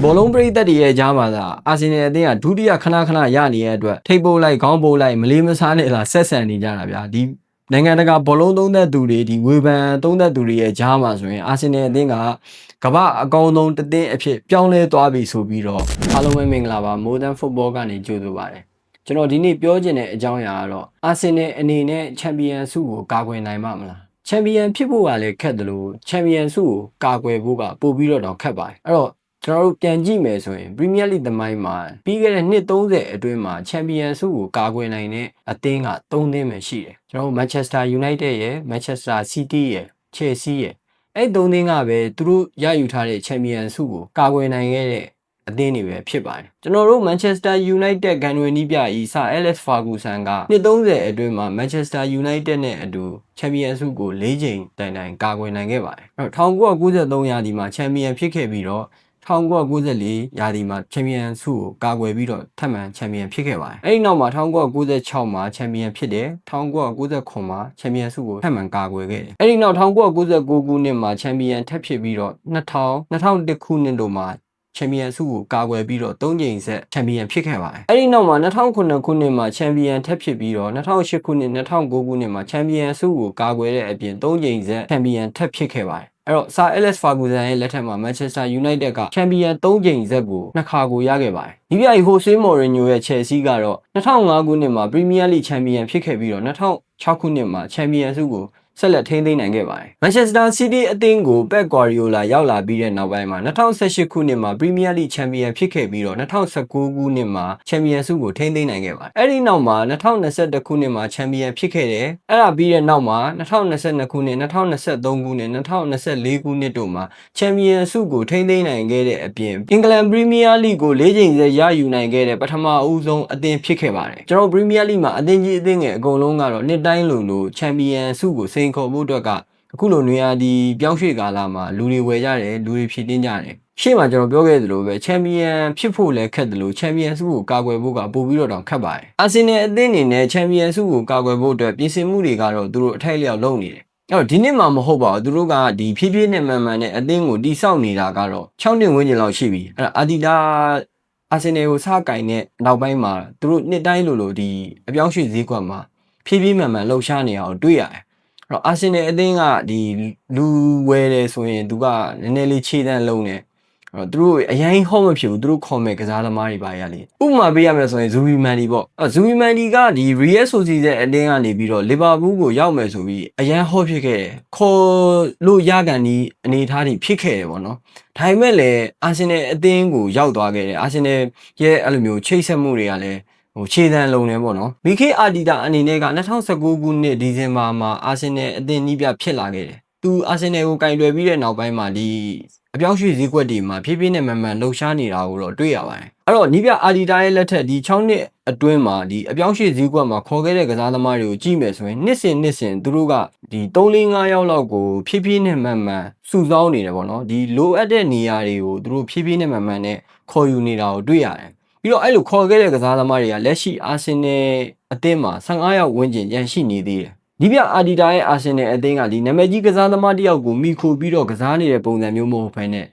ဘောလုံးပရိသတ်တွေရဲ့ကြားမှာသာအာဆင်နယ်အသင်းကဒုတိယခဏရနေတဲ့အတွက်ထိပ်ပိုးလိုက်ခေါင်းပိုးလိုက်မလေးမစားနဲ့လာဆက်ဆံနေကြတာဗျာဒီနိုင်ငံတကာဘောလုံးသုံးသက်သူတွေဒီဝေဖန်သုံးသက်သူတွေရဲ့ကြားမှာဆိုရင်အာဆင်နယ်အသင်းကကမ္ဘာအကောင်းဆုံးတစ်သင်းအဖြစ်ပြောင်းလဲသွားပြီဆိုပြီးတော့အားလုံးပဲမင်္ဂလာပါ Modern Football ကနေကြိုဆိုပါတယ်ကျွန်တော်ဒီနေ့ပြောချင်တဲ့အကြောင်းအရာကတော့အာဆင်နယ်အနေနဲ့ချန်ပီယံဆုကိုကာကွယ်နိုင်မှာမလားချန်ပီယံဖြစ်ဖို့ကလည်းခက်တယ်လို့ချန်ပီယံဆုကိုကာကွယ်ဖို့ကပို့ပြီးတော့ခက်ပါတယ်အဲ့တော့ကျွန်တော်တို့ပြန်ကြည့်မယ်ဆိုရင် Premier League သမိုင်းမှာပြီးခဲ့တဲ့နှစ်30အတွင်းမှာချန်ပီယံဆုကိုကာကွယ်နိုင်တဲ့အသင်းက3သင်းပဲရှိတယ်ကျွန်တော်တို့ Manchester United ရဲ့ Manchester City ရဲ့ Chelsea ရဲ့အဲ့3သင်းကပဲသူတို့ရယူထားတဲ့ချန်ပီယံဆုကိုကာကွယ်နိုင်ခဲ့တဲ့အသင်းတွေပဲဖြစ်ပါတယ်ကျွန်တော်တို့ Manchester United ဂန်ဝင်နီးပြဤစ Alex Ferguson ကနှစ်30အတွင်းမှာ Manchester United နဲ့အတူချန်ပီယံဆုကို4ချိန်တိုင်ကာကွယ်နိုင်ခဲ့ပါတယ်အဲ့တော့1993ရာသီမှာချန်ပီယံဖြစ်ခဲ့ပြီးတော့1994ရာသီမှာချန်ပီယံဆုကိုကာကွယ်ပြီးတော့ထပ်မံချန်ပီယံဖြစ်ခဲ့ပါတယ်။အဲဒီနောက်မှာ1996မှာချန်ပီယံဖြစ်တယ်။1999မှာချန်ပီယံဆုကိုထပ်မံကာကွယ်ခဲ့တယ်။အဲဒီနောက်1999ခုနှစ်မှာချန်ပီယံထပ်ဖြစ်ပြီးတော့2001ခုနှစ်တို့မှာချန်ပီယံဆုကိုကာကွယ်ပြီးတော့3ကြိမ်ဆက်ချန်ပီယံဖြစ်ခဲ့ပါတယ်။အဲဒီနောက်မှာ2009ခုနှစ်မှာချန်ပီယံထပ်ဖြစ်ပြီးတော့2008ခုနှစ်2009ခုနှစ်မှာချန်ပီယံဆုကိုကာကွယ်တဲ့အပြင်3ကြိမ်ဆက်ချန်ပီယံထပ်ဖြစ်ခဲ့ပါတယ်။အဲ့တော့ Sir Alex Ferguson ရဲ့လက်ထက်မှာ Manchester United ကချန်ပီယံ3ကြိမ်ဆက်ကို2ခါကိုရခဲ့ပါတယ်။ဒီပြိုင် Jose Mourinho ရဲ့ Chelsea ကတော့2005ခုနှစ်မှာ Premier League ချန်ပီယံဖြစ်ခဲ့ပြီးတော့2006ခုနှစ်မှာချန်ပီယံဆုကိုဆက်လက်ထိန်းသိမ်းနိုင်ခဲ့ပါတယ်။ Manchester City အသင်းကို Pep Guardiola ရောက်လာပြီးတဲ့နောက်ပိုင်းမှာ2018ခုနှစ်မှာ Premier League ချန်ပီယံဖြစ်ခဲ့ပြီးတော့2019ခုနှစ်မှာချန်ပီယံဆုကိုထိန်းသိမ်းနိုင်ခဲ့ပါတယ်။အဲဒီနောက်မှာ2021ခုနှစ်မှာချန်ပီယံဖြစ်ခဲ့တယ်။အဲ့ဒါပြီးတဲ့နောက်မှာ2022ခုနှစ်2023ခုနှစ်2024ခုနှစ်တို့မှာချန်ပီယံဆုကိုထိန်းသိမ်းနိုင်ခဲ့တဲ့အပြင်အင်္ဂလန် Premier League ကို4ကြိမ်ဆက်ရယူနိုင်ခဲ့တဲ့ပထမအဦးဆုံးအသင်းဖြစ်ခဲ့ပါတယ်။ကျွန်တော် Premier League မှာအသင်းကြီးအသင်းငယ်အကုန်လုံးကတော့နှစ်တိုင်းလိုချန်ပီယံဆုကိုစိန်ခေါ်ဖို့အတွက်ကအခုလိုနေရာဒီပြောင်းရွှေ့ကာလမှာလူတွေဝယ်ကြတယ်လူတွေဖြည့်တင်းကြတယ်ရှေ့မှာကျွန်တော်ပြောခဲ့သလိုပဲချန်ပီယံဖြစ်ဖို့လည်းခက်တယ်လို့ချန်ပီယံဆုကိုကာကွယ်ဖို့ကပို့ပြီးတော့ခက်ပါတယ်အာဆင်နယ်အသင်းအနေနဲ့ချန်ပီယံဆုကိုကာကွယ်ဖို့အတွက်ပြင်ဆင်မှုတွေကတော့သူတို့အထိုက်လျောက်လုပ်နေတယ်အဲ့တော့ဒီနှစ်မှာမဟုတ်ပါဘူးသူတို့ကဒီဖြည်းဖြည်းနဲ့မှန်နဲ့အသင်းကိုတိစောက်နေတာကတော့6နှစ်ဝန်းကျင်လောက်ရှိပြီအဲ့ဒါအာဒီတာအာဆင်နယ်ကိုစကင်တဲ့နောက်ပိုင်းမှာသူတို့နှစ်တိုင်းလိုဒီအပြောင်းရွှေ့ဈေးကွက်မှာဖြည်းဖြည်းမှန်လှုပ်ရှားနေအောင်တွေ့ရတယ်တော့အာဆင်နယ်အသင်းကဒီလူဝယ်တယ်ဆိုရင်သူကနည်းနည်းလေးခြေတန်းလုံးနေအဲ့တော့သူတို့အရင်ဟော့မဖြစ်ဘူးသူတို့ခေါ်မဲ့ကစားသမားတွေပါရလေဥပမာပေးရမယ်ဆိုရင်ဇူဘီမန်ဒီပေါ့ဇူဘီမန်ဒီကဒီ Real Sociedad အသင်းကနေပြီးတော့လီဗာပူးကိုရောက်မယ်ဆိုပြီးအရင်ဟော့ဖြစ်ခဲ့တယ်ခေါ်လို့ရကန်ဒီအနေထားတွေဖြစ်ခဲ့တယ်ပေါ့နော်ဒါပေမဲ့လည်းအာဆင်နယ်အသင်းကိုရောက်သွားခဲ့တယ်အာဆင်နယ်ရဲ့အဲ့လိုမျိုးချိတ်ဆက်မှုတွေကလည်းခြေတန်းလုံးနေပေါ့နော်မီခေအာဒီတာအနေနဲ့က2019ခုနှစ်ဒီဇင်ဘာမှာအာဆင်နယ်အသင်းနီးပြဖြစ်လာခဲ့တယ်သူအာဆင်နယ်ကိုကင်တွယ်ပြီးတဲ့နောက်ပိုင်းမှာဒီအပြောင်းရွှေ့ဈေးကွက်တွေမှာဖြည်းဖြည်းနဲ့မှန်လှုပ်ရှားနေတာကိုတော့တွေ့ရပါတယ်အဲ့တော့နီးပြအာဒီတာရဲ့လက်ထက်ဒီ6နှစ်အတွင်းမှာဒီအပြောင်းရွှေ့ဈေးကွက်မှာခေါ်ခဲ့တဲ့ကစားသမားတွေကိုကြည့်မယ်ဆိုရင်နှစ်စဉ်သူတို့ကဒီ3-4-5ယောက်လောက်ကိုဖြည်းဖြည်းနဲ့မှန်စုဆောင်းနေတယ်ပေါ့နော်ဒီလိုအပ်တဲ့နေရာတွေကိုသူတို့ဖြည်းဖြည်းနဲ့မှန်နဲ့ခေါ်ယူနေတာကိုတွေ့ရတယ်ပြီးတော့အဲ့လိုခေါ်ခဲ့တဲ့ကစားသမားတွေကလက်ရှိအာဆင်နယ်အသင်းမှာ15ယောက်ဝန်းကျင်ရန်ရှိနေသေးတယ်ဒီပြအာဒီတာရဲ့အာဆင်နယ်အသင်းကဒီနာမည်ကြီးကစားသမားတယောက်ကိုမိခိုပြီးတော့ကစားနေတဲ့ပုံစံမျိုးမဟုတ်ဘဲနဲ့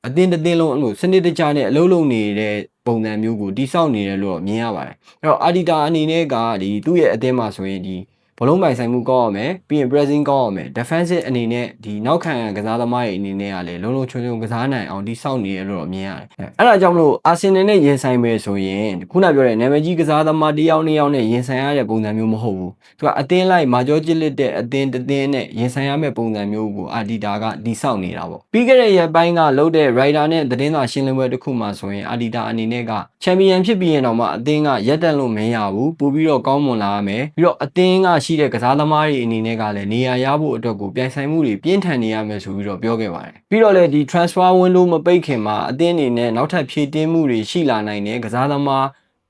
အသင်းတစ်သင်းလုံးအဲ့လိုစနစ်တကျနဲ့အလုံးလုံးနေတဲ့ပုံစံမျိုးကိုတိစောက်နေတယ်လို့မြင်ရပါတယ်အဲ့တော့အာဒီတာအနေနဲ့ကဒီသူ့ရဲ့အသင်းမှာဆိုရင်ဒီဘလုံးပိုင်ဆိုင်မှုကောင်းအောင်မယ်ပြီးရင် pressing ကောင်းအောင်မယ် defensive အနေနဲ့ဒီနောက်ခံကစားသမားတွေအနေနဲ့ကလည်းလုံးချုံကစားနိုင်အောင်တိစောက်နေရလို့မြင်ရတယ်အဲ့ဒါကြောင့်မလို့အာဆင်နယ်နဲ့ရင်ဆိုင်မယ်ဆိုရင်ခုနပြောတဲ့နာမည်ကြီးကစားသမားတစ်ယောက်နှစ်ယောက်နဲ့ရင်ဆိုင်ရတဲ့ပုံစံမျိုးမဟုတ်ဘူးသူကအသင်းလိုက်မာကျောကျစ်လက်တဲ့အသင်းတစ်သင်းနဲ့ရင်ဆိုင်ရမယ့်ပုံစံမျိုးကိုအာဒီတာကတိစောက်နေတာပေါ့ပြီးခဲ့တဲ့ရက်ပိုင်းကလုပ်တဲ့ rider နဲ့သတင်းစာရှင်းလင်းပွဲတစ်ခုမှဆိုရင်အာဒီတာအနေနဲ့ကချန်ပီယံဖြစ်ပြီးရင်တော့မှအသင်းကရက်တက်လို့မရဘူးပို့ပြီးတော့ကောင်းမွန်လာရမယ်ပြီးတော့အသင်းကရှိတဲ့ကစားသမားတွေအနေနဲ့ကလည်းနေရာရဖို့အတွက်ကိုပြိုင်ဆိုင်မှုတွေပြင်းထန်နေရမယ်ဆိုပြီးတော့ပြောခဲ့ပါတယ်ပြီးတော့လည်းဒီ transfer window မပိတ်ခင်မှာအသင်းအနေနဲ့နောက်ထပ်ဖြည့်တင်းမှုတွေရှိလာနိုင်တယ်ကစားသမား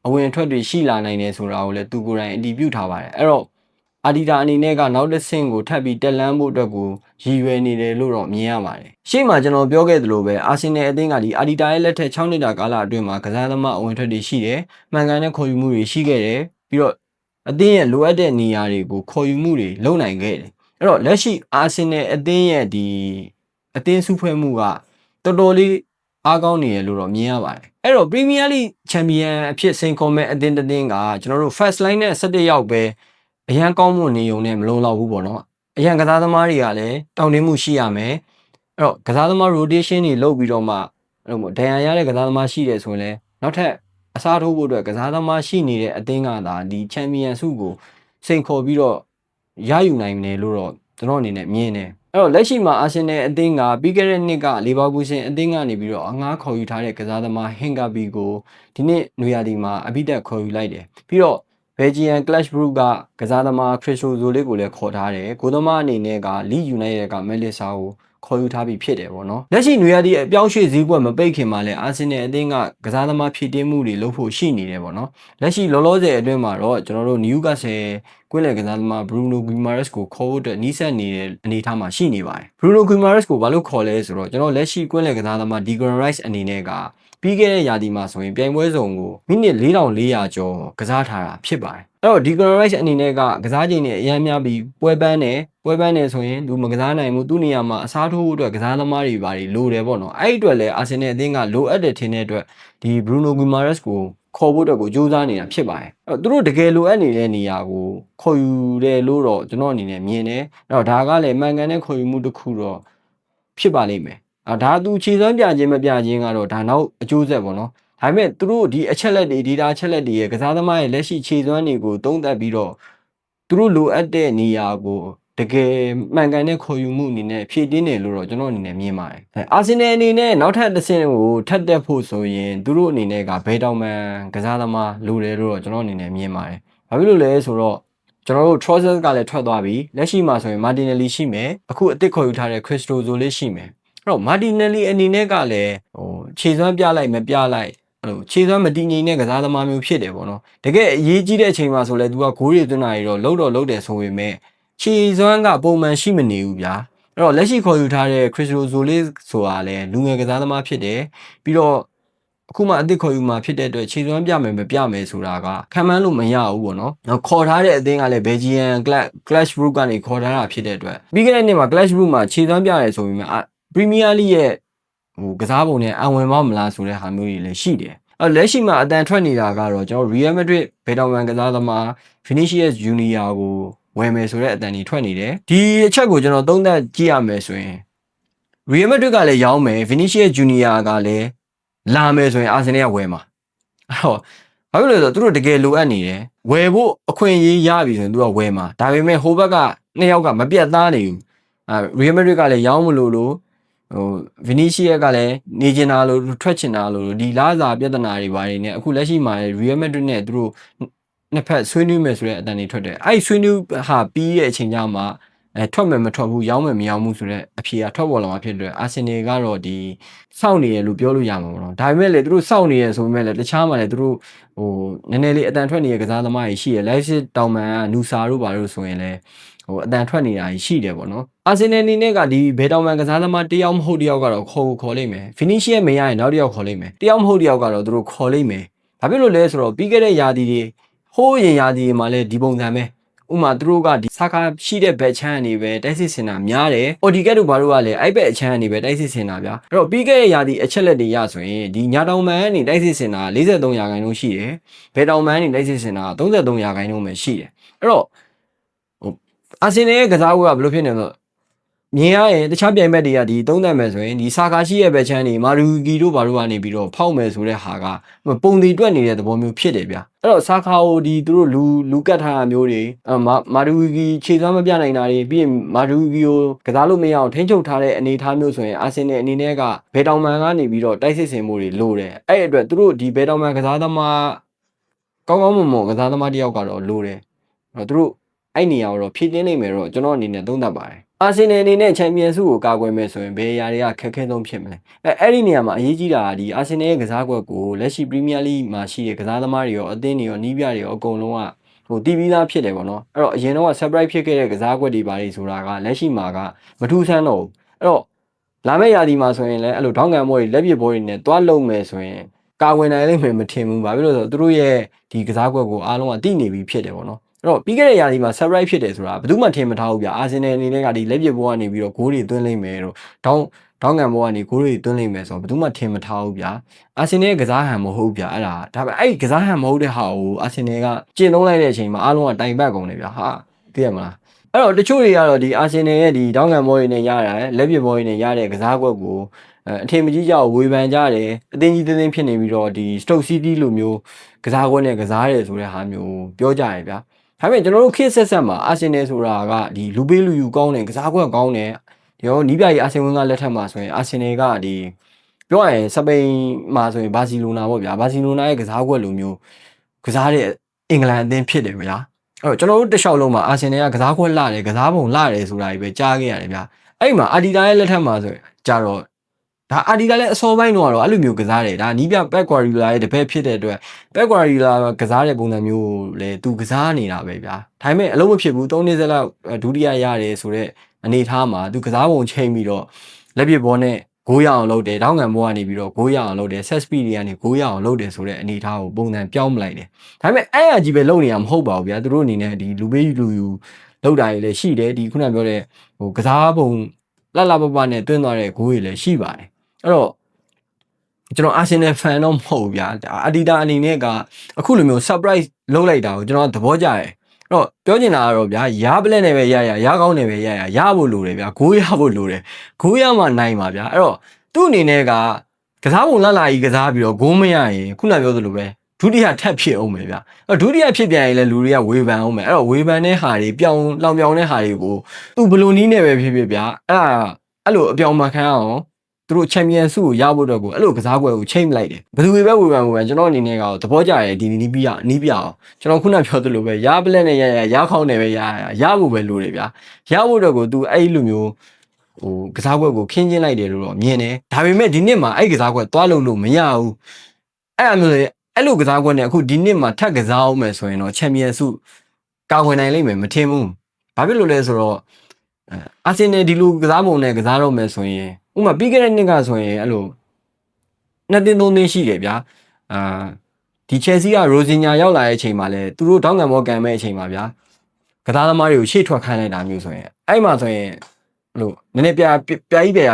အဝင်အထွက်တွေရှိလာနိုင်တယ်ဆိုတာကိုလည်းသူကိုယ်တိုင်အတည်ပြုထားပါတယ်အဲ့တော့အာဒီတာအနေနဲ့ကနောက်တစ်ဆင့်ကိုထပ်ပြီးတက်လန်းဖို့အတွက်ကိုရည်ရွယ်နေတယ်လို့တော့မြင်ရပါတယ်ရှေ့မှာကျွန်တော်ပြောခဲ့သလိုပဲအာဆင်နယ်အသင်းကဒီအာဒီတာရဲ့လက်ထက်6နှစ်တာကာလအတွင်းမှာကစားသမားအဝင်ထွက်တွေရှိတယ်မှန်ကန်တဲ့ခေါ်ယူမှုတွေရှိခဲ့တယ်ပြီးတော့အသင်းရဲ့လိုအပ်တဲ့နေရာတွေကိုခေါ်ယူမှုတွေလုပ်နိုင်ခဲ့တယ်အဲ့တော့လက်ရှိအာဆင်နယ်အသင်းရဲ့ဒီအသင်းစုဖွဲ့မှုကတော်တော်လေး အားကောင်းနေရလို့တော့မြင်ရပါတယ်အဲ့တော့ Premier League Champion အဖြစ်စိန်ခေါ်မဲ့အသင်းတစ်သင်းကကျွန်တော်တို့ first line နဲ့17ယောက်ပဲအရန်ကောင်းမှုနေုံနဲ့မလုံလောက်ဘူးပေါ့နော်အရန်ကစားသမားတွေကလည်းတောင်းတမှုရှိရမယ်အဲ့တော့ကစားသမား rotation တွေလုပ်ပြီးတော့မှအဲ့လိုဒဏ်ရာရတဲ့ကစားသမားရှိတယ်ဆိုရင်လည်းနောက်ထပ်အစားထိုးဖို့အတွက်ကစားသမားရှိနေတဲ့အသင်းကသာဒီ Champion ဆုကိုစိန်ခေါ်ပြီးတော့ရယူနိုင်တယ်လို့တော့ကျွန်တော်အနေနဲ့မြင်တယ်အဲ့တော့လက်ရှိမှာအာဆင်နယ်အသင်းကပြီးခဲ့တဲ့နှစ်ကလီဗာပူးဆင်အသင်းကနေပြီးတော့အငှားခေါ်ယူထားတဲ့ကစားသမားဟင်ဂါဘီကိုဒီနှစ်နွေရာသီမှာအပိတက်ခေါ်ယူလိုက်တယ်ပြီးတော့ဘယ်ဂျီယန်ကလပ်ဘရူးကကစားသမားခရစ်စတိုဇိုလေးကိုလည်းခေါ်ထားတယ်ကိုသမားအနေနဲ့ကလီယူနိုက်တက်ကမဲလစ်ဆာကိုခေါ်ယူထားပြီးဖြစ်တယ်ပေါ့နော်လက်ရှိနွေရာသီအပြောင်းရွှေ့ဈေးကွက်မပိတ်ခင်မှာလည်းအာဆင်နယ်အသင်းကကစားသမားဖြည့်တင်းမှုတွေလုပ်ဖို့ရှိနေတယ်ပေါ့နော်လက်ရှိလောလောဆယ်အတွင်းမှာတော့ကျွန်တော်တို့နယူကာဆယ်ကွင်းလယ်ကစားသမားဘရူနိုဂီမာရက်စ်ကိုခေါ်ဖို့အတွက်နှီးစပ်နေတဲ့အနေအထားမှာရှိနေပါတယ်ဘရူနိုဂီမာရက်စ်ကိုဘာလို့ခေါ်လဲဆိုတော့ကျွန်တော်လက်ရှိကွင်းလယ်ကစားသမားဒီဂရန်ရိုက်စ်အနေနဲ့ကပြီးခဲ့တဲ့ရာသီမှာဆိုရင်ပြိုင်ပွဲစုံကိုမိနစ်4400ကျော်ကစားထားတာဖြစ်ပါတယ်အဲ့တော့ဒီဂရန်ရိုက်စ်အနေနဲ့ကကစားချိန်နဲ့အများများပြီးပွဲပန်းနေဆိုရင်သူမကစားနိုင်ဘူးသူ့နေရာမှာအစားထိုးဖို့အတွက်ကစားသမားတွေပါလိုတယ်ပေါ့နော်အဲ့ဒီအတွက်လည်းအာဆင်နယ်အသင်းကလိုအပ်တယ်ထင်တဲ့အတွက်ဒီဘရူနိုဂီမာရက်စ်ကိုခေါ်ဖို့အတွက်ကိုကြိုးစားနေတာဖြစ်ပါတယ်အဲ့တော့သူတို့တကယ်လိုအပ်နေတဲ့နေရာကိုခေါ်ယူတယ်လို့တော့ကျွန်တော်အနေနဲ့မြင်တယ်အဲ့တော့ဒါကလည်းမှန်ကန်တဲ့ခေါ်ယူမှုတစ်ခုတော့ဖြစ်ပါလိမ့်မယ်ဒါသူခြေစွမ်းပြခြင်းမပြခြင်းကတော့ဒါနောက်အကျိုးဆက်ပေါ့နော်ဒါပေမဲ့သူတို့ဒီအချက်လက်တွေ data အချက်လက်တွေရဲ့ကစားသမားရဲ့လက်ရှိခြေစွမ်းတွေကိုသုံးသပ်ပြီးတော့သူတို့လိုအပ်တဲ့နေရာကိုတကယ်မှန်ကန်တဲ့ခေါ်ယူမှုအနေနဲ့ဖြည့်တင်းတယ်လို့တော့ကျွန်တော်အနေနဲ့မြင်ပါတယ်အာဆင်နယ်အနေနဲ့နောက်ထပ်တစ်ဆင့်ကိုထပ်တက်ဖို့ဆိုရင်သူတို့အနေနဲ့ကဘယ်တောင်မှကစားသမားလိုတယ်လို့တော့ကျွန်တော်အနေနဲ့မြင်ပါတယ်ဘာဖြစ်လို့လဲဆိုတော့ကျွန်တော်တို့ Trossard ကလည်းထွက်သွားပြီလက်ရှိမှာဆိုရင် Martinelli ရှိမယ်အခုအသစ်ခေါ်ယူထားတဲ့ Christopher လေးရှိမယ်အဲ့တော့ Martinelli အနေနဲ့ကလည်းခြေစွမ်းပြလိုက်မပြလိုက်အဲ့လိုခြေစွမ်းမတည်ငြိမ်တဲ့ကစားသမားမျိုးဖြစ်တယ်ပေါ့နော်တကယ်အရေးကြီးတဲ့အချိန်မှာဆိုလဲသူကဂိုးတွေသွင်းတာတွေတော့လုပ်တယ်ဆိုပေမဲ့ခြေစွမ်းကပုံမှန်ရှိမနေဘူးဗျာအဲ့တော့လက်ရှိခေါ်ယူထားတဲ့ Christopher ဆိုတာလည်းလူငယ်ကစားသမားဖြစ်တယ်ပြီးတော့အခုမှအသစ်ခေါ်ယူမှာဖြစ်တဲ့အတွက်ခြေစွမ်းပြမယ်မပြမယ်ဆိုတာကခံမှန်းလို့မရဘူးပေါ့နော်ခေါ်ထားတဲ့အသင်းကလည်း Belgian Clash Group ကနေခေါ်ထားတာဖြစ်တဲ့အတွက်ပြီးခဲ့တဲ့နှစ်မှာ Clash Group မှာခြေစွမ်းပြရဲဆိုပေမဲ့ Premier League ရဲ့ကစားပုံနဲ့အဝင်မမလားဆိုတဲ့ဟာမျိုးတွေလည်းရှိတယ်လက်ရှိမှာအတန်ထွက်နေတာကတော့ကျွန်တော် Real Madrid ဘယ်တော်မှန်ကစားသမား Vinicius Junior ကိုဝယ်မယ်ဆိုတဲ့အတန်တွေထွက်နေတယ်ဒီအချက်ကိုကျွန်တော်သုံးသပ်ကြည့်ရမယ်ဆိုရင် Real Madrid ကလည်းရောင်းမယ် Vinicius Junior ကလည်းလာမယ်ဆိုရင် Arsenal ကဝယ်မှာအဲ့တော့ဘာဖြစ်လို့လဲဆိုတော့သူတို့တကယ်လိုအပ်နေတယ်ဝယ်ဖို့အခွင့်အရေးရပြီဆိုရင်သူကဝယ်မှာဒါပေမဲ့ဟိုဘက်ကနှစ်ယောက်ကမပြတ်သားနေဘူးReal Madrid ကလည်းရောင်းမလို့Vinicius ကလည်းနေချင်တာလို့ထွက်ချင်တာလို့ဒီလာစာပြဿနာတွေဘာတွေနဲ့အခုလက်ရှိမှာ Real Madrid နဲ့သူတို့နှစ်ဖက်ဆွေးနွေးမယ်ဆိုတဲ့အတန်တွေထွက်တယ်အဲ့ဆွေးနွေးဟာပြီးတဲ့အချိန်ကျမှထွက်မယ်မထွက်ဘူးရောင်းမယ်မရောင်းဘူးဆိုတဲ့အဖြေကထွက်ပေါ်လာမှာဖြစ်တဲ့အာဆင်နယ်ကတော့ဒီစောင့်နေရလို့ပြောလို့ရမှာပေါ့နော်ဒါပေမဲ့လေသူတို့စောင့်နေရဆိုပေမဲ့လေတခြားမှာလေသူတို့နည်းနည်းလေးအတန်ထွက်နေတဲ့ကစားသမားတွေရှိရ Leipzig တောင်မန်ကနူဆာတို့ဘာလို့ဆိုရင်လေအတန်ထွက်နေတာရှိတယ်ပေါ့နော်အာဆင်နယ်အနေနဲ့ကဒီဘယ်တောင်မန်ကစားသမားတယောက်မဟုတ်တယောက်ကတော့ခေါ်လိမ့်မယ် Vinicius မရရင်နောက်တယောက်ခေါ်လိမ့်မယ်တယောက်မဟုတ်တယောက်ကတော့သူတို့ခေါ်လိမ့်မယ်ဘာဖြစ်လို့လဲဆိုတော့ပြီးခဲ့တဲ့ယာတီတွေဟိုးရင်ယာတီတွေမှာလည်းဒီပုံစံပဲဥမာသူတို့ကဒီစာကာရှိတဲ့ဘက်ချမ်းအနေပဲတိုက်စစ်စင်တာများတယ်။အော်ဒီကက်တို့ဘာလို့ကလည်းအဲ့ဘက်အချမ်းအနေပဲတိုက်စစ်စင်တာဗျာ။အဲ့တော့ပြီးခဲ့တဲ့ယာတီအချက်လက်တွေရဆိုရင်ဒီညာတောင်မန်ကနေတိုက်စစ်စင်တာ43%ရှိတယ်။ဘယ်တောင်မန်ကနေတိုက်စစ်စင်တာ33%ပဲရှိတယ်။အဲ့တော့အာဆင်နယ်ရဲ့ကစားကွက်ကဘယ်လိုဖြစ်နေလဲဆိုတော့မြင်ရရင်တခြားပြိုင်ဘက်တွေကဒီသုံးသပ်မယ်ဆိုရင်ဒီစာကာရှိရဲ့ဘက်ချမ်းတွေမာရူဂီတို့ဘာလို့ကနေပြီးတော့ဖောက်မယ်ဆိုတဲ့ဟာကပုံတီတွက်နေတဲ့သဘောမျိုးဖြစ်တယ်ဗျာအဲ့တော့စာကာကိုဒီသူတို့လူကတ်ထားတာမျိုးတွေမာရူဂီခြေစွမ်းမပြနိုင်တာတွေပြီးရင်မာရူဂီကိုကစားလို့မရအောင်ထိန်းချုပ်ထားတဲ့အနေအထားမျိုးဆိုရင်အာဆင်နယ်အနေနဲ့ကဘယ်တောင်မန်ကနေပြီးတော့တိုက်စစ်ဆင်မှုတွေလိုတယ်အဲ့အတွက်သူတို့ဒီဘယ်တောင်မန်ကစားသမားကောင်းမွန်ကစားသမားတယောက်ကတော့လိုတယ်အဲ့တော့သူတို့အဲ့နေရာကိုတော့ဖြည့်တင်းနိုင်မယ်တော့ကျွန်တော်အနေနဲ့သုံးသပ်ပါတယ်အာဆင်နယ်အနေနဲ့ချန်ပီယံဆုကိုကာကွယ်မယ်ဆိုရင်ဘယ်အရာတွေကခက်ခဲဆုံးဖြစ်မလဲအဲ့ဒီနေရာမှာအရေးကြီးတာကဒီအာဆင်နယ်ရဲ့ကစားကွက်ကိုလက်ရှိပရီးမီးယားလိမှာရှိတဲ့ကစားသမားတွေရောအသင်းတွေရောနီးပြတွေရောအကုန်လုံးကတီးပြီးသားဖြစ်တယ်ပေါ့နော်အဲ့တော့အရင်တော့ surprise ဖြစ်ခဲ့တဲ့ကစားကွက်တွေပါလိဆိုတာကလက်ရှိမှာကမထူးဆန်းတော့ဘူးအဲ့တော့လာမယ့်ရာသီမှာဆိုရင်လည်းအဲ့လိုထောင်းကန်ဘောတွေလက်ပစ်ဘောတွေနဲ့တွားလုံမယ်ဆိုရင်ကာကွယ်နိုင်လိမ့်မယ်မထင်ဘူးဘာဖြစ်လို့လဲဆိုတော့သူတို့ရဲ့ဒီကစားကွက်ကိုအားလုံးကတိနေပြီးဖြစ်တယ်ပေါ့နော်အဲ့တော့ပြီးခဲ့တဲ့ရာသီမှာ surprise ဖြစ်တယ်ဆိုတာဘယ်သူမှထင်မထားဘူးဗျာအာဆင်နယ်အနေနဲ့ကဒီလက်ပစ်ဘောကနေပြီးတော့ဂိုးတွေသွင်းလိမ့်မယ်တို့ တောင်းငံဘောကနေဂိုးတွေသွင်းလိမ့်မယ်ဆိုတော့ဘယ်သူမှထင်မထားဘူးဗျာအာဆင်နယ်ကစားဟန်မဟုတ်ဗျာအဲ့ဒါဒါပေမဲ့အဲ့ကစားဟန်မဟုတ်တဲ့ဟာကိုအာဆင်နယ်ကကျင့်သုံးလိုက်တဲ့အချိန်မှာအားလုံးကတိုင်ပတ်ကုန်တယ်ဗျာဟာသိရမလားအဲ့တော့တချို့တွေကတော့ဒီအာဆင်နယ်ရဲ့ဒီတောင်းငံဘောတွေနဲ့ရတာလက်ပစ်ဘောတွေနဲ့ရတဲ့ကစားကွက်ကိုအထင်မကြီးကြဝေဖန်ကြတယ်အတင်းကြီးတင်းဖြစ်နေပြီးတော့ဒီ Stoke City လိုမျိုးကစားကွက်နဲ့ကစားရဲဆိုတဲ့ဟာမျိုးပြောကြရဗျာဒါပေမဲ့ကျွန်တော်တို့ခေတ်ဆက်မှာအာဆင်နယ်ဆိုတာကဒီလူပေးလူယူကောင်းတယ်ကစားကွက်ကောင်းတယ်ဒီတော့နီးပြကြီးအာဆင်ဝင်ကလက်ထက်မှာဆိုရင်အာဆင်နယ်ကဒီပြောရရင်စပိန်မှာဆိုရင်ဘာစီလိုနာပေါ့ဗျာဘာစီလိုနာရဲ့ကစားကွက်လိုမျိုးကစားတဲ့အင်္ဂလန်အသင်းဖြစ်တယ်ဗျာအဲ့တော့ကျွန်တော်တို့တစ်လျှောက်လုံးမှာအာဆင်နယ်ကကစားကွက်လှတယ်ကစားပုံလှတယ်ဆိုတာကြီးပဲကြားခဲ့ရတယ်ဗျာအဲ့မှာအာဒီတာရဲ့လက်ထက်မှာဆိုရင်ကြတော့ဒါအာဒီတာလည်းအစောပိုင်းတော့အဲ့လိုမျိုးကစားတယ်ဒါနီးပြပက်ကွာရီလာရဲ့တပည့်ဖြစ်တဲ့အတွက်ပက်ကွာရီလာကစားတဲ့ပုံစံမျိုးလည်းသူကစားနေတာပဲဗျာဒါပေမဲ့အလုံးမဖြစ်ဘူး3နှစ်ဆက်လောက်ဒုတိယရတယ်ဆိုတော့အနေထားမှာသူကစားပုံချိန်ပြီးတော့လက်ပစ်ဘောနဲ့ဂိုးရအောင်လုပ်တယ်တောင်းငံဘောကနေပြီးတော့ဂိုးရအောင်လုပ်တယ်ဆက်စပီတွေကနေဂိုးရအောင်လုပ်တယ်ဆိုတဲ့အနေထားကိုပုံစံပြောင်းမလိုက်တယ်ဒါပေမဲ့အဲ့အကြီးပဲလုပ်နေရမဟုတ်ပါဘူးဗျာသူတို့အနေနဲ့ဒီလူပေးလူယူလုပ်တာတွေလည်းရှိတယ်ဒီခုနပြောတဲ့ဟိုကစားပုံလှပပနဲ့တွင်းသွားတဲ့ဂိုးတွေလည်းရှိပါတယ်အဲ့တော့ကျွန်တော်အာဆင်နယ်ဖန်တော့မဟုတ်ဘူးဗျာအာဒီတာအနေနဲ့ကအခုလိုမျိုး surprise လုပ်လိုက်တာကိုကျွန်တော်သဘောကျတယ်အဲ့တော့ပြောချင်တာကတော့ဗျာရပလက်နဲ့ပဲရကောင်းနဲ့ပဲရဖို့လိုတယ်ဗျာဂိုးရဖို့လိုတယ်ဂိုးရမှနိုင်ပါဗျာအဲ့တော့သူ့အနေနဲ့ကကစားပုံလှကြီးကစားပြီးတော့ဂိုးမရရင်ခုနပြောသလိုပဲဒုတိယထပ်ဖြစ်အောင်ပဲဗျာအဲ့တော့ဒုတိယဖြစ်ပြန်ရင်လည်းလူတွေကဝေဖန်အောင်ပဲအဲ့တော့ဝေဖန်တဲ့ဟာတွေလောင်ပြောင်တဲ့ဟာတွေကိုသူဘလိုနီးနဲ့ပဲဖြစ်ဗျာအဲ့လိုအပြောင်မှခံအောင်သူတို့ချန်ပီယံဆုကိုရဖို့တော့ကိုအဲ့လိုကစားကွက်ကိုချိန်လိုက်တယ်ဘယ်သူပဲဝေဖန်ကျွန်တော်အနေနဲ့ကသဘောကျတယ်ဒီနီးပြအောင်ကျွန်တော်ခုနပြောသလိုပဲရပလက်နဲ့ရခေါင်းနဲ့ပဲရဖို့ပဲလိုတယ်ဗျာရဖို့တော့ကိုသူအဲ့လိုမျိုးဟိုကစားကွက်ကိုခင်းကျင်းလိုက်တယ်လို့တော့မြင်တယ်ဒါပေမဲ့ဒီနှစ်မှာအဲ့ကစားကွက်သွားလို့မရဘူးအဲ့လိုအဲ့လိုကစားကွက်နဲ့အခုဒီနှစ်မှာထပ်ကစားအောင်မယ်ဆိုရင်တော့ချန်ပီယံဆုကာဝင်နိုင်လိမ့်မယ်မထင်ဘူးဘာဖြစ်လို့လဲဆိုတော့အာဆင်နယ်ဒီလိုကစားပုံနဲ့ကစားတော့မယ်ဆိုရင်ဥပမာပြီးခဲ့တဲ့နှစ်ကဆိုရင်အဲ့လို2သိန်း3သိန်းရှိတယ်ဗျာဒီ Chelsea က Rosinha ရောက်လာတဲ့အချိန်မှာလဲသူတို့တောင်းငံဘောကန်မဲ့အချိန်မှာဗျာကစားသမားတွေကိုရှေ့ထွက်ခိုင်းလိုက်တာမျိုးဆိုရင်အဲ့မှာဆိုရင်အဲ့လိုနည်းနည်းပြ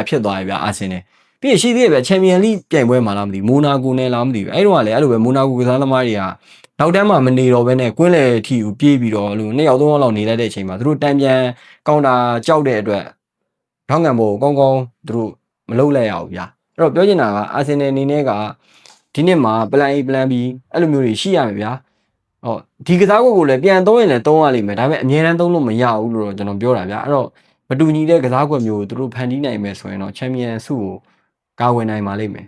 ဖြစ်သွားပြီဗျာအာဆင်နယ်ပြီးရရှိသေးတယ်ဗျာချန်ပီယံလိပြိုင်ပွဲမှာလားမသိဘူးမိုနာကိုနဲ့လားမသိဘူးအဲ့တော့ကလည်းအဲ့လိုပဲမိုနာကိုကစားသမားတွေကနောက်တန်းမှာမနေတော့ဘဲနဲ့ကွင်းလေထီကိုပြေးပြီးတော့အဲ့လို2ယောက်3ယောက်လောက်နေလိုက်တဲ့အချိန်မှာသူတို့တန်ပြန်ကောင်တာကြောက်တဲ့အတွက်တောင်းငံဘောကိုကောင်းသူတို့မလုပ်လိုက်ရဘူးဗျာအဲ့တော့ပြောချင်တာကအာဆင်နယ်အနေနဲ့ကဒီနှစ်မှာ plan A plan B အဲ့လိုမျိုးတွေရှိရမယ်ဗျာဟောဒီကစားကွက်ကိုလည်းပြန်သုံးရင်လည်းသုံးရလိမ့်မယ်ဒါပေမဲ့အမြဲတမ်းသုံးလို့မရဘူးလို့တော့ကျွန်တော်ပြောတာဗျာအဲ့တော့မတူညီတဲ့ကစားကွက်မျိုးကိုသူတို့ဖန်တီးနိုင်မယ်ဆိုရင်တော့ချန်ပီယံဆုကိုကာဝယ်နိုင်ပါလိမ့်မယ်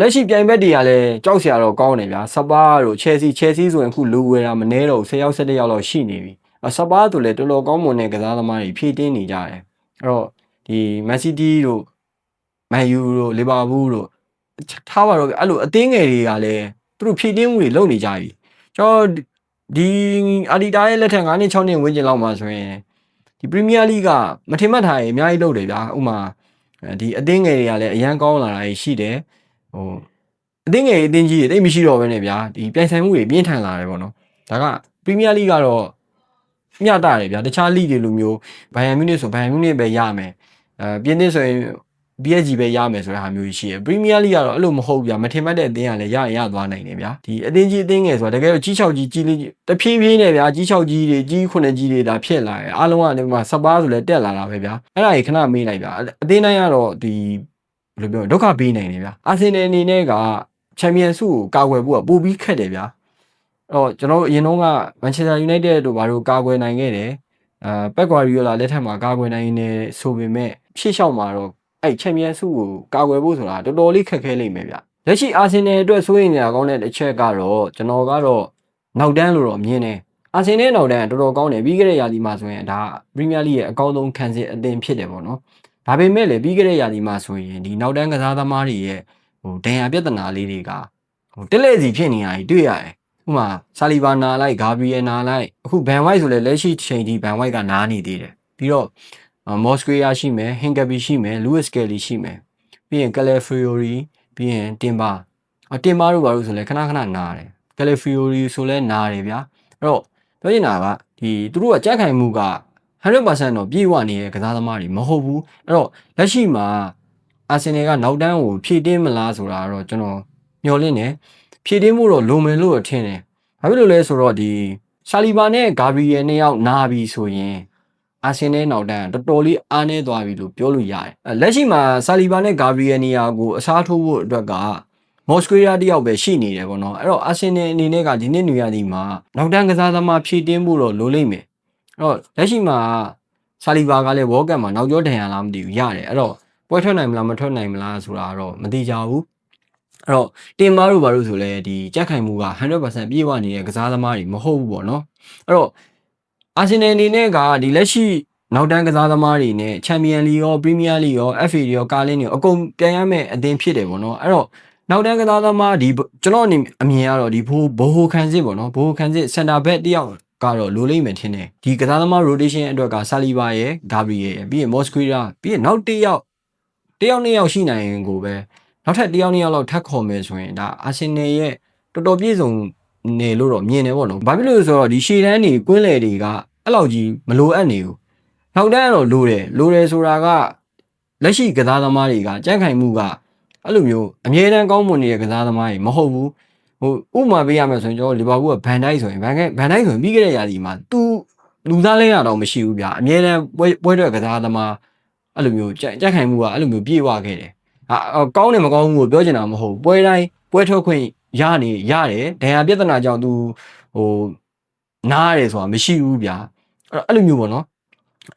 လက်ရှိပြိုင်ဘက်တွေကလည်းကြောက်စရာတော့ကောင်းတယ်ဗျာစပါးတို့ချယ်ဆီဆိုရင်အခုလူဝယ်တာမနှဲတော့10ယောက်17ယောက်လောက်ရှိနေပြီစပါးတို့လည်းတော်တော်ကောင်းမွန်တဲ့ကစားသမားတွေဖြည့်တင်းနေကြတယ်အဲ့တော့ဒီမန်စီးတီးတို့မန်ယူတို့လီဗာပူးတို့ထားပါတော့အဲ့လိုအသင်းငယ်တွေကလည်းသူတို့ဖြည့်တင်းမှုတွေလုပ်နေကြပြီကျွန်တော်ဒီအာဒီတာရဲ့လက်ထက်9နှစ်6နှစ်ဝန်းကျင်လောက်မှာဆိုရင်ဒီပရီးမီးယားလိကမထင်မှတ်ထားရင်အများကြီးလုပ်တယ်ဗျာဥမာဒီအသင်းငယ်တွေကလည်းအရန်ကောင်းလာတာရှိတယ်ဟိုအသင်းငယ်အသင်းကြီးတွေတိတ်မရှိတော့ဘဲနဲ့ဗျာဒီပြိုင်ဆိုင်မှုတွေပြင်းထန်လာတယ်ပေါ့နော်ဒါကပရီးမီးယားလိကတော့မျှတတယ်ဗျာတခြားလိတွေလိုမျိုးဘိုင်ယန်မြူးနစ်ဆိုဘိုင်ယန်မြူးနစ်ပဲရမယ်ပြင်းသစ်ဆိုရင် PSG ပဲရမယ်ဆိုတဲ့ဟာမျိုးရှိတယ်ပရီးမီးယားလိကတော့အဲ့လိုမဟုတ်ဗျာမထင်မှတ်တဲ့အသင်းကလည်းရသွားနိုင်တယ်ဗျာဒီအသင်းကြီးအသင်းငယ်ဆိုတာတကယ်တော့ကြီး6ကြီးလေးတဖြည်းဖြည်းနဲ့ဗျာကြီး6ကြီးတွေကြီး9ကြီးတွေဒါဖြစ်လာတယ်အားလုံးကဒီမှာစပါးဆိုလဲတက်လာတာပဲဗျာအဲ့ဒါကြီးခဏမေးလိုက်ဗျာအသင်းတိုင်းကတော့ဒီဘယ်လိုပြောဒုက္ခပေးနိုင်တယ်ဗျာအာဆင်နယ်အနေနဲ့ကချန်ပီယံဆုကိုကာကွယ်ဖို့ကပိုပြီးခက်တယ်ဗျာအဲ့တော့ကျွန်တော်တို့အရင်တော့ကမန်ချက်စတာယူနိုက်တက်တို့ဘာလို့ကာကွယ်နိုင်ခဲ့တယ်ပက်ကွာရီယိုလာလက်ထက်မှာကာကွယ်နိုင်နေဆိုပေမဲ့ရှေ့လျှောက်မှာတော့အဲ့ချန်ပီယံဆုကိုကာကွယ်ဖို့ဆိုတာတော်တော်လေးခက်ခဲလိမ့်မယ်ဗျလက်ရှိအာဆင်နယ်အတွက်စိုးရိမ်နေတာကောင်းတဲ့အချက်ကတော့ကျွန်တော်ကတော့နောက်တန်းလို့တော့မြင်တယ်အာဆင်နယ်နောက်တန်းတော်တော်ကောင်းတယ်ပြီးခဲ့တဲ့ရာသီမှာဆိုရင်ဒါပရီးမီးယားလိရဲ့အကောင်းဆုံးခံစစ်အသင်းဖြစ်တယ်ပေါ့နော်ဒါပေမဲ့လည်းပြီးခဲ့တဲ့ရာသီမှာဆိုရင်ဒီနောက်တန်းကစားသမားတွေရဲ့ဟိုဒဏ်ရာပြဿနာလေးတွေကဟိုတက်လက်စီဖြစ်နေတာကြီးတွေ့ရတယ်ဥပမာဆာလီဗာနာလိုက်ဂါဘရီယယ်နာလိုက်အခုဘန်ဝိုက်ဆိုလည်းလက်ရှိချိန်ထိဘန်ဝိုက်ကနားနေသေးတယ်ပြီးတော့မော်စကွေယာရှိမယ်ဟင်ကဘီရှိမယ်လူးစ်ကယ်လီရှိမယ်ပြီးရင်ကယ်လီဖီယိုရီပြီးရင်တင်ပါတို့ဘာလို့ဆိုလဲခဏနားတယ်ကယ်လီဖီယိုရီဆိုလဲနားတယ်ဗျာအဲ့တော့ပြောချင်တာကဒီသူတို့ကကြက်ခိုင်မှုက 100% တော့ပြည့်ဝနေတဲ့ကစားသမားတွေမဟုတ်ဘူးအဲ့တော့လက်ရှိမှာ အာဆင်နယ်ကနောက်တန်းကိုဖြည့်တင်းမလားဆိုတာတော့ကျွန်တော်မျှော်လင့်နေဖြည့်တင်းမှုတော့လိုမယ်လို့ထင်တယ်ဘာဖြစ်လို့လဲဆိုတော့ဒီဆာလီဘာနဲ့ဂါဘရီယယ်နှစ်ယောက်နာပြီဆိုရင်အာဆင်နယ်နောက်တန်းတော်တော်လေးအားနည်းသွားပြီလို့ပြောလို့ရတယ်လက်ရှိမှာဆာလီဘာနဲ့ဂါဘရီယယ်နေရာကိုအစားထိုးဖို့အတွက်ကမော်စကွေရာတယောက်ပဲရှိနေတယ်ပေါ့နော်အဲ့တော့အာဆင်နယ်အနေနဲ့ကဒီနေ့နွေရာသီမှာနောက်တန်းကစားသမားဖြည့်တင်းဖို့တော့လိုလိမ့်မယ်အဲ့တော့လက်ရှိမှာဆာလီဘာကလည်းဝေါ်ကပ်မှာနောက်ကျောဒဏ်ရာလားမသိဘူးရတယ်အဲ့တော့ပွဲထွက်နိုင်မလားမထွက်နိုင်မလားဆိုတာတော့မသိကြဘူးအဲ့တော့တင်မားတို့ဘာလို့ဆိုလဲဒီကြက်ခိုင်မှုက 100% ပြည့်ဝနေတဲ့ကစားသမားတွေမဟုတ်ဘူးပေါ့နော်အဲ့တော့အာဆင်နယ်အနေနဲ့ကဒီလက်ရှိနောက်တန်းကစားသမားတွေနဲ့ချန်ပီယံလီရောပရီးမီးယားလီရော FA ရောကာလင်းတွေအကုန်ပြန်ရမယ့်အသင်းဖြစ်တယ်ပေါ့နော်အဲ့တော့နောက်တန်းကစားသမားဒီကျွန်တော်အမြင်ကတော့ဒီဘိုခံစစ်ပေါ့နော်ဘိုခံစစ်စင်တာဘက်တယောက်ကတော့လိုလိမ့်မယ်ထင်တယ်ဒီကစားသမား rotation အတွက်ကဆာလီဘာရဲ့ဂါဘရီယယ်ပြီးရင်မော်စကွေရာပြီးရင်နောက်တစ်ယောက်နှစ်ယောက်ရှိနိုင်ရင်ကိုပဲနောက်ထပ်တစ်ယောက်လောက်ထပ်ခေါ်မယ်ဆိုရင်ဒါအာဆင်နယ်ရဲ့တော်တော်ပြည့်စုံနေလို့တော့မြင်တယ်ပေါ့နော်ဘာဖြစ်လို့လဲဆိုတော့ဒီရှေ့တန်းတွေကွင်းလယ်တွေကအဲ့လောက်ကြီးမလိုအပ်နေဘူးနောက်တန်းကတော့လိုတယ်ဆိုတာကလက်ရှိကစားသမားတွေကကြန့်ခိုင်မှုကအဲ့လိုမျိုးအမြဲတမ်းကောင်းမွန်နေတဲ့ကစားသမားတွေမဟုတ်ဘူးဥပမာပေးရမယ်ဆိုရင်ကျွန်တော်လီဗာပူးကဘန်ဒိုက်ဆိုရင်ဘန်ဒိုက်ဆိုရင်ပြီးခဲ့တဲ့ရာသီမှာသူလူသားလဲရတော့မရှိဘူးဗျာအမြဲတမ်းပွဲထွက်ကစားသမားအဲ့လိုမျိုးကြန့်ခိုင်မှုကအဲ့လိုမျိုးပြေဝခဲ့တယ်ကောင်းတယ်မကောင်းဘူးကိုပြောချင်တာမဟုတ်ဘူးပွဲတိုင်းပွဲထွက်ခွင့်ရတယ်ဒဏ်ရာပြဿနာကြောင့်သူနားရတယ်ဆိုတာမရှိဘူးဗျာအဲ့လိုမျိုးပေါ့နော်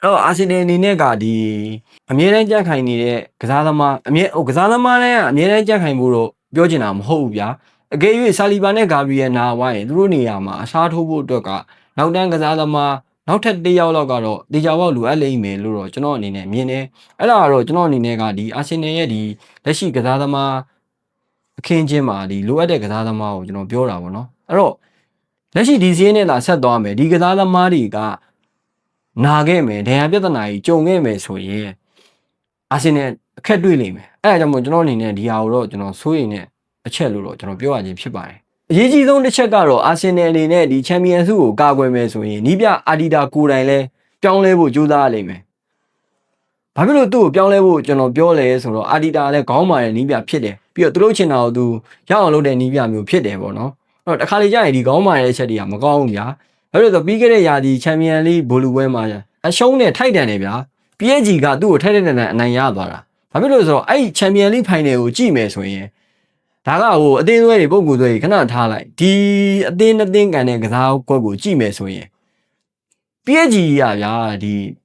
အဲ့တော့အာဆင်နယ်အနေနဲ့ကဒီအမြဲတမ်းကြက်ခိုင်နေတဲ့ကစားသမားကစားသမားလည်းအမြဲတမ်းကြက်ခိုင်ဖို့တော့ပြောချင်တာမဟုတ်ဘူးဗျာအကယ်၍ဆာလီဘာနဲ့ဂါဘရီယယ်နာဝိုင်းသူတို့နေရာမှာအစားထိုးဖို့အတွက်ကနောက်တန်းကစားသမားနောက်ထပ်တစ်ယောက်လောက်ကတော့တေချာပေါက်လိုအပ်လိမ့်မယ်လို့တော့ကျွန်တော်အနေနဲ့မြင်တယ်အဲ့ဒါကတော့ကျွန်တော်အနေနဲ့ကဒီအာဆင်နယ်ရဲ့ဒီလက်ရှိကစားသမားအခင်းချင်းမှာဒီလိုအပ်တဲ့ကစားသမားကိုကျွန်တော်ပြောတာပေါ့နော်အဲ့တော့လက်ရှိဒီစီးရင်နဲ့လာဆက်သွားမယ်ဒီကစားသမားတွေကနာခဲ့မယ်ဒဏ်ရာပြဿနာကြီးကြုံခဲ့မယ်ဆိုရင်အာဆင်နယ်အခက်တွေ့လိမ့်မယ်အဲ့ဒါကြောင့်မို့ကျွန်တော်အနေနဲ့ဒီဟာကိုတော့ကျွန်တော်စိုးရိမ်တဲ့အချက်လို့တော့ကျွန်တော်ပြောရခြင်းဖြစ်ပါတယ်အရေးကြီးဆုံးတစ်ချက်ကတော့အာဆင်နယ်အနေနဲ့ဒီချန်ပီယံဆုကိုကာကွယ်မယ်ဆိုရင်နီးပြအာဒီတာကိုယ်တိုင်လဲပြောင်းလဲဖို့ကြိုးစားရလိမ့်မယ်ဘာဖြစ်လို့သူ့ကိုပြောင်းလဲဖို့ကျွန်တော်ပြောလဲဆိုတော့အာဒီတာလည်းခေါင်းမာတဲ့နီးပြဖြစ်တယ်ပြီးတော့သူတို့ချင်တာကိုသူရအောင်လုပ်တဲ့နီးပြမျိုးဖြစ်တယ်ပေါ့နော်အဲ့တော့တစ်ခါလေကြာရင်ဒီခေါင်းမာတဲ့အချက်တွေကမကောင်းဘူးဗျာဘာလို့လဲဆိုတော့ပြီးခဲ့တဲ့ရာသီချန်ပီယံလိဘိုလူပွဲမှာအရှုံးနဲ့ထိုက်တန်တယ်ဗျာ PSG ကသူ့ကိုထိုက်တဲ့တန်အနိုင်ရသွားတာဘာဖြစ်လို့လဲဆိုတော့အဲ့ချန်ပီယံလိဖိုင်နယ်ကိုကြည့်မယ်ဆိုရင်ဒါကအသင်းသွဲတွေပုံကူသွဲတွေခဏထားလိုက်ဒီအသင်းနှစ်သင်းကန်တဲ့ကစားကွက်ကိုကြည့်မယ်ဆိုရင် PSG ရဗျာဒီ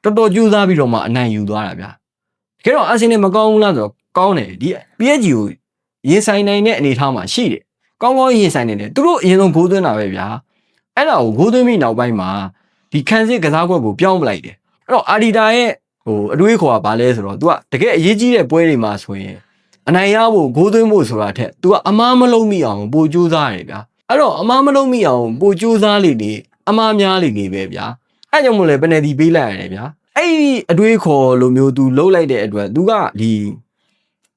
တော်တော်ကြိုးစားပြီးတော့မှအနိုင်ယူသွားတာဗျာတကယ်တော့အာဆင်နယ်မကောင်းဘူးလားဆိုတော့ကောင်းတယ်ဒီ PSG ကိုရင်ဆိုင်နိုင်တဲ့အနေအထားမှာရှိတယ်ကောင်းရင်ဆိုင်နေတယ်သူတို့အရင်ဆုံးဂိုးသွင်းတာပဲဗျာအဲ့ဒါကိုဂိုးသွင်းပြီးနောက်ပိုင်းမှာဒီခန်းစစ်ကစားကွက်ကိုပြောင်းပလိုက်တယ်အဲ့တော့အာဒီတာရဲ့အတွေးခေါ်ကဘာလဲဆိုတော့ तू ကတကယ်အရေးကြီးတဲ့ပွဲတွေမှာဆိုရင်အနိုင်ရဖို့ဂိုးသွင်းဖို့ဆိုတာထက် तू ကအမားမလုံးမိအောင်ပိုကြိုးစားရတယ်ဗျာအဲ့တော့အမားမလုံးမိအောင်ပိုကြိုးစားလေအမားများလေပဲဗျာအဲ့ကြောင့်မို့လဲပနယ်တီပေးလိုက်ရတယ်ဗျာအဲ့ဒီအတွေးခေါ်လိုမျိုး तू လှုပ်လိုက်တဲ့အတွက် तू ကဒ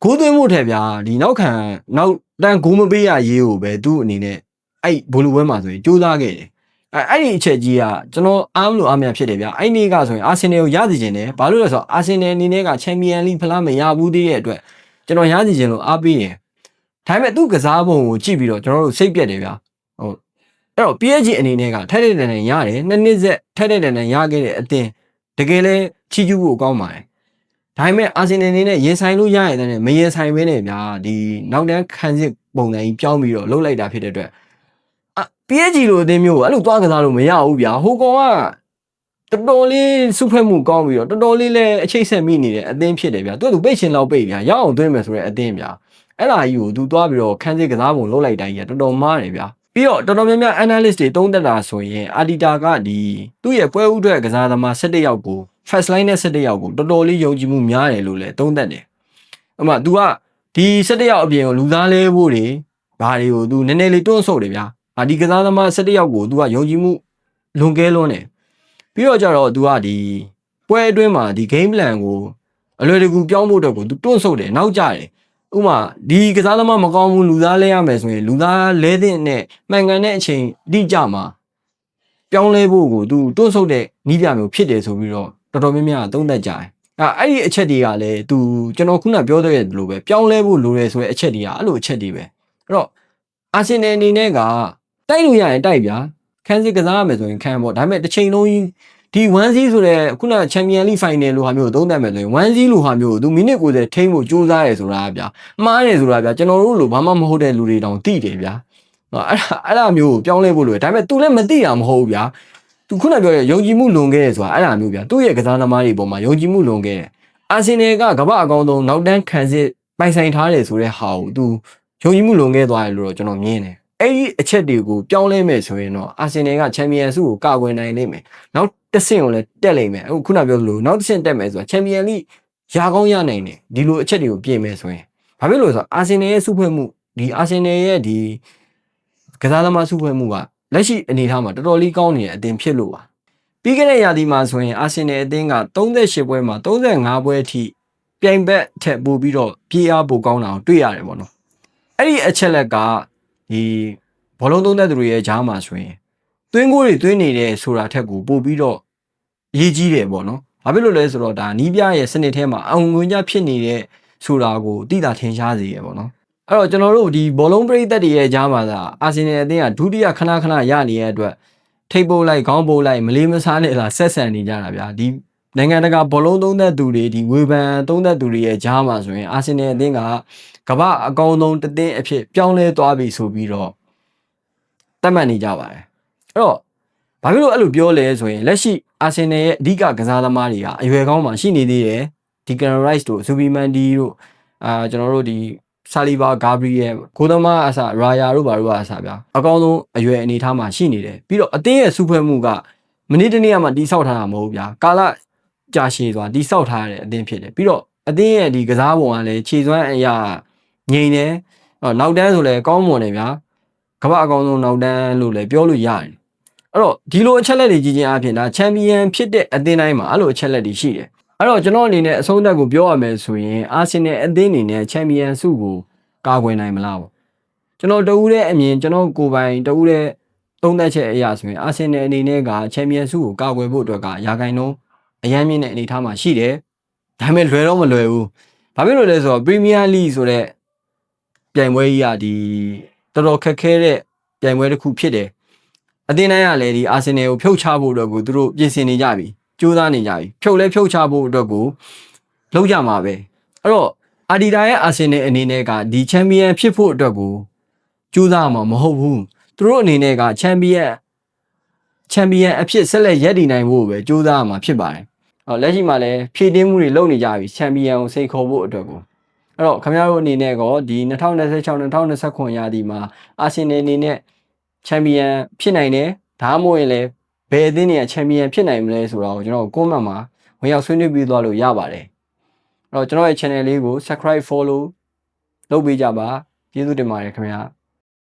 ီဂိုးသွင်းဖို့ထက်ဗျာဒီနောက်တန်းဂိုးမပေးရရေးကိုပဲ तू အနေနဲ့အဲ့ဘိုလူပွဲမှာဆိုရင်ကြိုးစားခဲ့တယ်အဲ့ဒီအချက်ကြီးကကျွန်တော်အားမလို့အားမရဖြစ်တယ်ဗျာအဲ့နေ့ကဆိုရင်အာဆင်နယ်ကိုရစီခြင်းတယ်ဘာလို့လဲဆိုတော့အာဆင်နယ်အနေနဲ့ကချန်ပီယံလိဖလားမရဘူးသေးတဲ့အတွက်ကျွန်တော်ရစီခြင်းလို့အားပေးတယ်ဒါပေမဲ့သူ့ကစားပုံကိုကြည့်ပြီးတော့ကျွန်တော်တို့စိတ်ပြက်တယ်ဗျာအဲ့တော့ PSG အနေနဲ့ကထိုက်တဲ့တန်ရတယ်နှစ်ဆက်ထိုက်တဲ့တန်ရခဲ့တဲ့အတင်းတကယ်လဲချီးကျူးဖို့ကောင်းပါတယ်ဒါပေမဲ့အာဆင်နယ်အနေနဲ့ရင်ဆိုင်လို့ရရတဲ့မရင်ဆိုင်ဘဲနဲ့ဗျာဒီနောက်တန်းခံစစ်ပုံစံကြီးပြောင်းပြီးတော့လှုပ်လိုက်တာဖြစ်တဲ့အတွက်PSG လိုအသင်းမျိုးကိုအဲ့လိုသွားကစားလို့မရဘူးဗျာဟိုကောင်ကတော်တော်လေးစုဖွဲ့မှုကောင်းပြီးတော့တော်တော်လေးလည်းအချိတ်ဆက်မိနေတဲ့အသင်းဖြစ်တယ်ဗျာသူပိတ်ရှင်လောက်ပိတ်ဗျာရအောင်သွင်းမယ်ဆိုတဲ့အသင်းဗျာအဲ့ဒါကြီးကိုသူသွားပြီးတော့ခန်းစစ်ကစားပုံလုပ်လိုက်တိုင်းကြီးတော်တော်မားတယ်ဗျာပြီးတော့တော်တော်များများ analyst တွေသုံးသပ်တာဆိုရင်အာဒီတာကဒီသူ့ရဲ့ပွဲဥထွက်ကစားသမား17ယောက်ကို first line နဲ့17ယောက်ကိုတော်တော်လေးယုံကြည်မှုများတယ်လို့လည်းသုံးသပ်တယ်ဥပမာ तू ကဒီ17ယောက်အပြင်ကိုလူသားလဲဖို့တွေဘာတွေကို तू နည်းနည်းလေးတွန်းဆုတ်တယ်ဗျာဒီကစားသမား17ယောက်ကို तू ကယုံကြည်မှုလွန်ကဲလွန်းတယ်ပြီးတော့ကြတော့ तू ကဒီပွဲအတွင်းမှာဒီ game plan ကိုအလွယ်တကူပြောင်းဖို့အတွက်ကို तू တွန့်ဆုတ်တယ်နောက်ကျတယ်ဥပမာဒီကစားသမားမကောင်းဘူးလူသားလဲရမယ်ဆိုရင်လူသားလဲတဲ့နဲ့မှန်ကန်တဲ့အချိန်တိကျမှာပြောင်းလဲဖို့ကို तू တွန့်ဆုတ်တဲ့နီးပြမျိုးဖြစ်တယ်ဆိုပြီးတော့တော်တော်များများသုံးသပ်ကြတယ် အဲ့ဒီအချက်တွေကလည်းသူကျွန်တော်ခုနပြောတဲ့လိုပဲပြောင်းလဲဖို့လိုတယ်ဆိုတဲ့အချက်တွေကအဲ့လိုအချက်တွေပဲအဲ့တော့အာဆင်နယ်အနေနဲ့ကတိုက်လို့ရရင်တိုက်ဗျာခန်းစစ်ကစားရမယ်ဆိုရင်ခံပေါ့ဒါပေမဲ့တစ်ချိန်လုံးကြီးဒီ 1C ဆိုတဲ့ခုနချန်ပီယံလိဖိုင်နယ်လိုဟာမျိုးသုံးသပ်မယ်ဆိုရင် 1C လိုဟာမျိုးသူမိနစ်90ထိန်းဖို့ကြိုးစားရဲဆိုတာဗျာမှားတယ်ဆိုတာဗျာကျွန်တော်တို့လိုဘာမှမဟုတ်တဲ့လူတွေတောင်သိတယ်ဗျာအဲ့ဒါမျိုးကိုပြောင်းလဲဖို့လိုတယ်ဒါပေမဲ့ तू လည်းမသိတာမဟုတ်ဘူးဗျာသူခုနပြောတဲ့ယုံကြည်မှုလွန်ခဲ့တယ်ဆိုတာအဲ့ဒါမျိုးဗျာသူ့ရဲ့ကစားသမားတွေပေါ်မှာယုံကြည်မှုလွန်ခဲ့တယ်အာဆင်နယ်ကကမ္ဘာအကောင်းဆုံးနောက်တန်းခံစစ်ပိုင်ဆိုင်ထားတယ်ဆိုတဲ့ဟာကိုသူယုံကြည်မှုလွန်ခဲ့သွားတယ်လို့တော့ကျွန်တော်မြင်တယ်အဲ့ဒီအချက်တွေကိုပြောင်းလဲမယ်ဆိုရင်တော့အာဆင်နယ်ကချန်ပီယံဆုကိုကာကွယ်နိုင်လိမ့်မယ်နောက်တစ်ဆင့်ကိုလည်းတက်လိမ့်မယ်အခုခုနပြောသလိုနောက်တစ်ဆင့်တက်မယ်ဆိုတာချန်ပီယံလိရာကောင်းရနိုင်တယ်ဒီလိုအချက်တွေကိုပြင်မယ်ဆိုရင်ဘာဖြစ်လို့လဲဆိုတော့အာဆင်နယ်ရဲ့စုဖွဲ့မှုဒီအာဆင်နယ်ရဲ့ဒီကစားသမားစုဖွဲ့မှုကလက်ရှိအနေအထားမှာတော်တော်လေးကောင်းနေတဲ့အသင်းဖြစ်လို့ပါပြီးခဲ့တဲ့ရာသီမှာဆိုရင်အာဆင်နယ်အသင်းက38ပွဲမှာ35ပွဲအထိပြိုင်ဘက်ထက်ပိုပြီးတော့ပြေးအားပိုကောင်းတာကိုတွေ့ရတယ်ပေါ့နော်အဲ့ဒီအချက်လက်ကဒီဘောလုံးသုံးသက်သူတွေရဲ့ဂျားမှာဆိုရင်သွင်းကိုတွေသွင်းနေတဲ့ဆိုတာထက်ကိုပိုပြီးတော့အရေးကြီးတယ်ပေါ့နော်ဘာဖြစ်လို့လဲဆိုတော့ဒါနီးပြရဲ့စနစ်ထဲမှာအောင်ငွေကြဖြစ်နေတဲ့ဆိုတာကိုသိတာထင်ရှားစေရပေါ့နော်အဲ့တော့ကျွန်တော်တို့ဒီဘောလုံးပရိသတ်တွေရဲ့ကြားမှာသာအာဆင်နယ်အသင်းကဒုတိယခဏရနေတဲ့အတွက်ထိပ်ပိုးလိုက်ခေါင်းပိုးလိုက်မလေးမစားနဲ့လာဆက်ဆံနေကြတာဗျာဒီနိုင်ငံတကာဘောလုံးသုံးသက်သူတွေဒီဝေဖန်သုံးသက်သူတွေရဲ့ကြားမှာဆိုရင်အာဆင်နယ်အသင်းကကမ္ဘာအကောင်းဆုံးတစ်သင်းအဖြစ်ပြောင်းလဲသွားပြီဆိုပြီးတော့သတ်မှတ်နေကြပါတယ်အဲ့တော့ဘာဖြစ်လို့အဲ့လိုပြောလဲဆိုရင်လက်ရှိအာဆင်နယ်ရဲ့အဓိကကစားသမားတွေကအရွယ်ကောင်းမှရှိနေသေးတယ်ဒီကန်ရိုက်စ်တို့ဇူဘီမန်ဒီတို့ကျွန်တော်တို့ဒီဆာလီဘာဂါဘရီယယ်ကိုသမားအစရာယာတို့ဘာတို့ကအစဗျာအကောင်းဆုံးအရွယ်အနေထားမှာရှိနေတယ်ပြီးတော့အသင်းရဲ့စုဖွဲ့မှုကမနေ့တနေ့ကမှတိဆောက်ထားတာမဟုတ်ဗျာကာလကြာရှည်စွာတိဆောက်ထားတဲ့အသင်းဖြစ်တယ်ပြီးတော့အသင်းရဲ့ဒီကစားပုံကလည်းခြေစွမ်းအရာငြိမ်တယ်နောက်တန်းဆိုလည်းကောင်းမွန်တယ်ဗျာကမ္ဘာအကောင်းဆုံးနောက်တန်းလို့လည်းပြောလို့ရတယ်အဲ့တော့ဒီလိုအချက်လက်တွေကြီးချင်းအပြင်ဒါချန်ပီယံဖြစ်တဲ့အသင်းတိုင်းမှာအဲ့လိုအချက်လက်တွေရှိတယ်အဲ့တော့ကျွန်တော်အနေနဲ့အဆုံးသတ်ကိုပြောရမယ်ဆိုရင်အာဆင်နယ်အသင်းအနေနဲ့ချန်ပီယံဆုကိုကာကွယ်နိုင်မလားပေါ့ကျွန်တော်တဦးတဲ့အမြင်ကျွန်တော်ကိုယ်ပိုင်တဦးတဲ့သုံးသက်ချက်အရာဆိုရင်အာဆင်နယ်အနေနဲ့ကချန်ပီယံဆုကိုကာကွယ်ဖို့အတွက်ကရာဂိုင်နှုန်းအရန်မြင့်တဲ့အနေအထားမှာရှိတယ်ဒါပေမဲ့လွယ်တော့မလွယ်ဘူးဘာဖြစ်လို့လဲဆိုတော့ပရီးမီးယားလိဆိုတဲ့ပြိုင်ပွဲကြီးကဒီတော်တော်ခက်ခဲတဲ့ပြိုင်ပွဲတစ်ခုဖြစ်တယ်အသင်းတိုင်းကလည်းဒီအာဆင်နယ်ကိုဖြုတ်ချဖို့အတွက်ကိုသူတို့ပြင်ဆင်နေကြပြီကြိုးစားနေကြပြီဖြုတ်ချဖို့အတွက်ကိုလုပ်ကြမှာပဲအဲ့တော့အာဒီတာရဲ့အာဆင်နယ်အနေနဲ့ကဒီချန်ပီယံဖြစ်ဖို့အတွက်ကိုကြိုးစားမှာမဟုတ်ဘူးသူတို့အနေနဲ့ကချန်ပီယံအဖြစ်ဆက်လက်ရပ်တည်နိုင်ဖို့ပဲကြိုးစားမှာဖြစ်ပါတယ်လက်ရှိမှာလည်းဖြည့်တင်းမှုတွေလုပ်နေကြပြီချန်ပီယံကိုစိန်ခေါ်ဖို့အတွက်ကိုအဲ့တော့ခင်ဗျားတို့အနေနဲ့ကောဒီ2026-2029ရာသီမှာအာဆင်နယ်အနေနဲ့ချန်ပီယံဖြစ်နိုင်တယ်ဒါမှမဟုတ်ရင်လည်းဘယ်အသင်းတွေကချန်ပီယံဖြစ်နိုင်မလဲဆိုတာကိုကျွန်တော်ကွန်မန့်မှာဝင်ရောက်ဆွေးနွေးပြီးသွားလို့ရပါတယ်အဲ့တော့ကျွန်တော်ရဲ့ channel လေးကို subscribe follow လုပ်ပေးကြပါကျေးဇူးတင်ပါတယ်ခင်ဗျာ